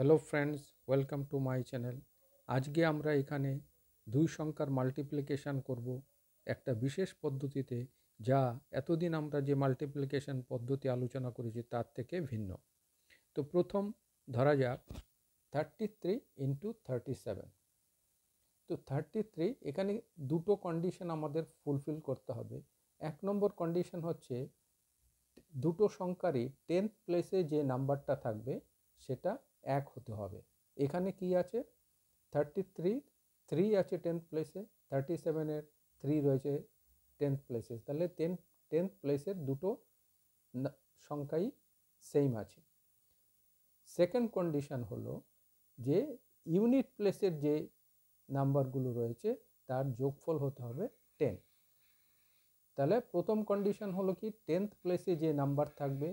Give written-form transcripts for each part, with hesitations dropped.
Hello friends, welcome to my channel. আজকে আমরা এখানে দুই সংখ্যার মাল্টিপ্লিকেশান করব একটা বিশেষ পদ্ধতিতে, যা এতদিন আমরা যে মাল্টিপ্লিকেশান পদ্ধতি আলোচনা করেছি তার থেকে ভিন্ন। তো প্রথম ধরা যাক 33 ইন্টু 37। তো 33 এখানে দুটো কন্ডিশন আমাদের ফুলফিল করতে হবে। এক নম্বর কন্ডিশন হচ্ছে দুটো সংখ্যারই 10th প্লেসে যে নাম্বারটা থাকবে সেটা এক হতে হবে। এখানে কি আছে, 33 3 আছে 10th প্লেসে, 37-এর 3 রয়েছে 10th প্লেসে, তাহলে 10th প্লেসের দুটো সংখ্যাই সেম আছে। সেকেন্ড কন্ডিশন হলো যে ইউনিট প্লেসের যে নাম্বারগুলো রয়েছে তার যোগফল হতে হবে 10। তাহলে প্রথম কন্ডিশন হলো কি, 10th প্লেসে যে নাম্বার থাকবে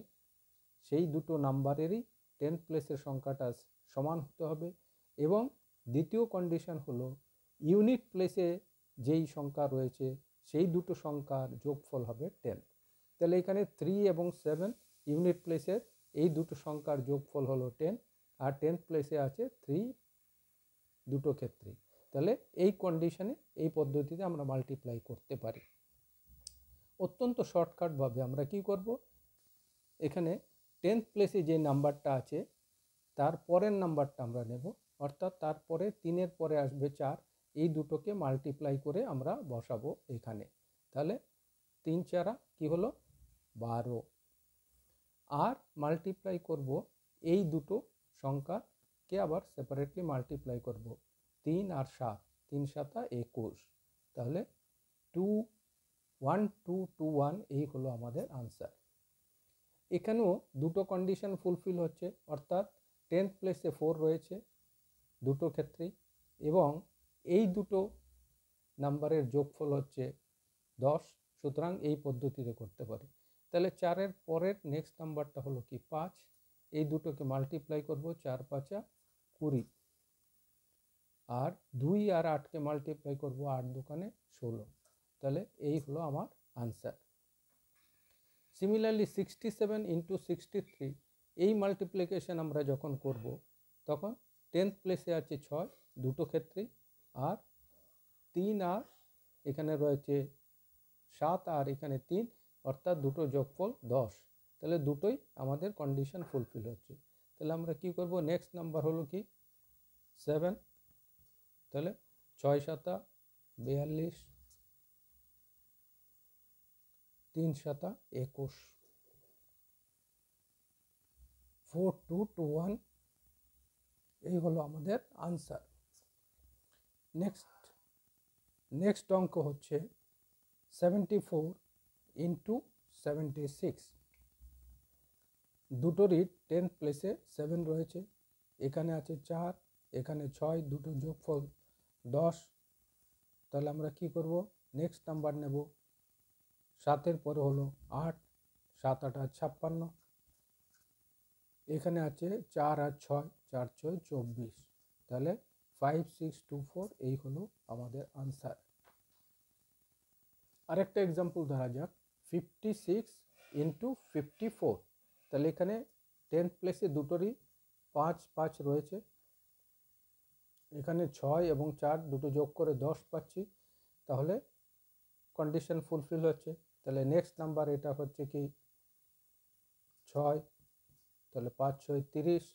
সেই দুটো নাম্বারেরই 10th প্লেসের সংখ্যাটা সমান হতে হবে। এবং দ্বিতীয় কন্ডিশন হলো ইউনিট প্লেসে যেই সংখ্যা রয়েছে সেই দুটো সংখ্যার যোগফল হবে 10। তাহলে এখানে 3 এবং 7 ইউনিট প্লেসের এই দুটো সংখ্যার যোগফল হলো 10, আর 10th প্লেসে আছে 3 দুটো ক্ষেত্রে। তাহলে এই কন্ডিশনে এই পদ্ধতিতে আমরা মাল্টিপ্লাই করতে পারি। অত্যন্ত শর্টকাটভাবে আমরা কি করব, এখানে 10th প্লেসে যে নাম্বারটা আছে তার পরের নাম্বারটা আমরা নেব, অর্থাৎ তারপরে 3-এর পরে আসবে 4, এই দুটোকে মাল্টিপ্লাই করে আমরা বসাবো এখানে। তাহলে 3 4 কি হলো 12, আর মাল্টিপ্লাই করব এই দুটো সংখ্যাকে আবার সেপারেটলি মাল্টিপ্লাই করব, 3 আর 7, 3 7 21। তাহলে 2 1 2 2 1 এই হলো আমাদের আনসার। এখানেও দুটো কন্ডিশন ফুলফিল হচ্ছে, অর্থাৎ 10th প্লেসে 4 রয়েছে দুটো ক্ষেত্রেই, এবং এই দুটো নাম্বারের যোগফল হচ্ছে 10, সুতরাং এই পদ্ধতিতে করতে পারি। তাহলে 4-এর পরের নেক্সট নাম্বারটা হলো কি 5, এই দুটোকে মাল্টিপ্লাই করব, 4 5 20, আর 2 আর 8কে মাল্টিপ্লাই করব, 8 2 16। তাহলে এই হলো আমার আনসার। সিমিলারলি 67 ইন্টু 63 এই মাল্টিপ্লিকেশন আমরা যখন করব তখন 10th প্লেসে আছে 6 দুটো ক্ষেত্রেই, আর 3 আর এখানে রয়েছে 7 আর এখানে 3, অর্থাৎ দুটো যোগফল 10। তাহলে দুটোই আমাদের কন্ডিশন ফুলফিল হচ্ছে। তাহলে আমরা কি করব, নেক্সট নাম্বার হলো কি 7, তাহলে 6 7 42, 3 7 21, 4 2 2 1 এই হলো আমাদের আনসার। নেক্সট অঙ্ক হচ্ছে 74 ইন্টু 76। দুটোরই 10th প্লেসে 7 রয়েছে, এখানে আছে 4, এখানে 6, দুটো যোগফল 10। তাহলে আমরা কি করব, নেক্সট নাম্বার নেব, 7-এর পরে হলো 8, 7 8 56, এখানে আছে 4 আর 6, 4 6 24। তাহলে 5 6 2 4 এই হলো আমাদের আনসার। আরেকটা এক্সাম্পল ধরা যাক 56 ইন্টু 54। তাহলে এখানে 10th প্লেসে দুটোরই 5 5 রয়েছে, এখানে 6 এবং 4 দুটো যোগ করে 10 পাচ্ছি, তাহলে কন্ডিশন ফুলফিল হচ্ছে। তাহলে নেক্সট নাম্বার এটা হচ্ছে কি 6, তাহলে 5 6 30,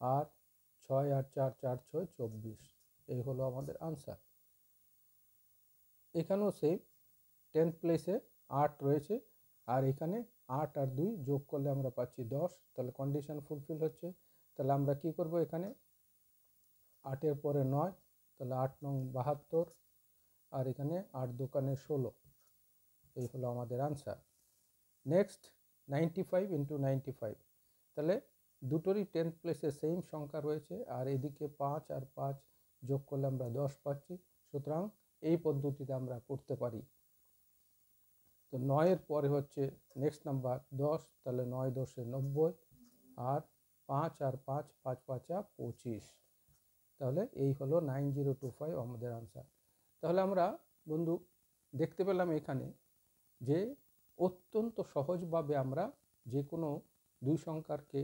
আর 6 আর 4 4 6 24, এই হলো আমাদের আনসার। এখানেও সেম 10th প্লেসে 8 রয়েছে, আর এখানে 8 আর 2 যোগ করলে আমরা পাচ্ছি 10, তাহলে কন্ডিশন ফুলফিল হচ্ছে। তাহলে আমরা কি করব, এখানে 8-এর পরে 9, তাহলে 8 9 72, আর এখানে 8 2 16, এই হলো আমাদের আনসার। Next 95 into 95। তাহলে দুটোরই 10th প্লেসে সেম সংখ্যা রয়েছে, আর এদিকে 5 আর 5 যোগ করলে আমরা 10 পাচ্ছি, সুতরাং এই পদ্ধতিতে আমরা করতে পারি। তো 9-এর পরে হচ্ছে নেক্সট নাম্বার 10, তাহলে 9 10 90, আর 5 আর 5 5 5 25। তাহলে এই হলো 9025 আমাদের আনসার। তাহলে আমরা বন্ধু দেখতে পেলাম এখানে যে অত্যন্ত সহজভাবে আমরা যে কোনো দুই সংখ্যাকে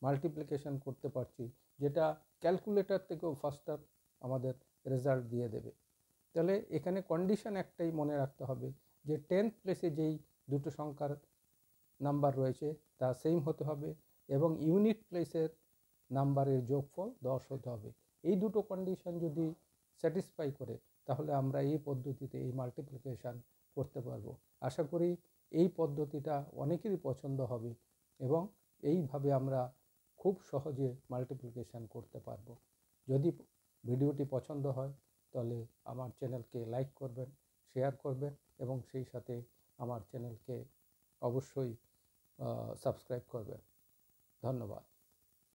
মাল্টিপ্লিকেশন করতে পারছি, যেটা ক্যালকুলেটর থেকেও ফাস্টার আমাদের রেজাল্ট দিয়ে দেবে। তাহলে এখানে কন্ডিশন একটাই মনে রাখতে হবে যে 10th প্লেসে যেই দুটো সংখ্যার নাম্বার রয়েছে তা সেম হতে হবে এবং ইউনিট প্লেসের নাম্বারের যোগফল 10 হতে হবে। এই দুটো কন্ডিশন যদি স্যাটিসফাই করে তাহলে আমরা এই পদ্ধতিতে এই মাল্টিপ্লিকেশান করতে পারবো। আশা করি এই পদ্ধতিটা অনেকেরই পছন্দ হবে এবং এইভাবে আমরা খুব সহজে মাল্টিপ্লিকেশান করতে পারবো। যদি ভিডিওটি পছন্দ হয় তাহলে আমার চ্যানেলকে লাইক করবেন, শেয়ার করবেন এবং সেই সাথে আমার চ্যানেলকে অবশ্যই সাবস্ক্রাইব করবেন। ধন্যবাদ।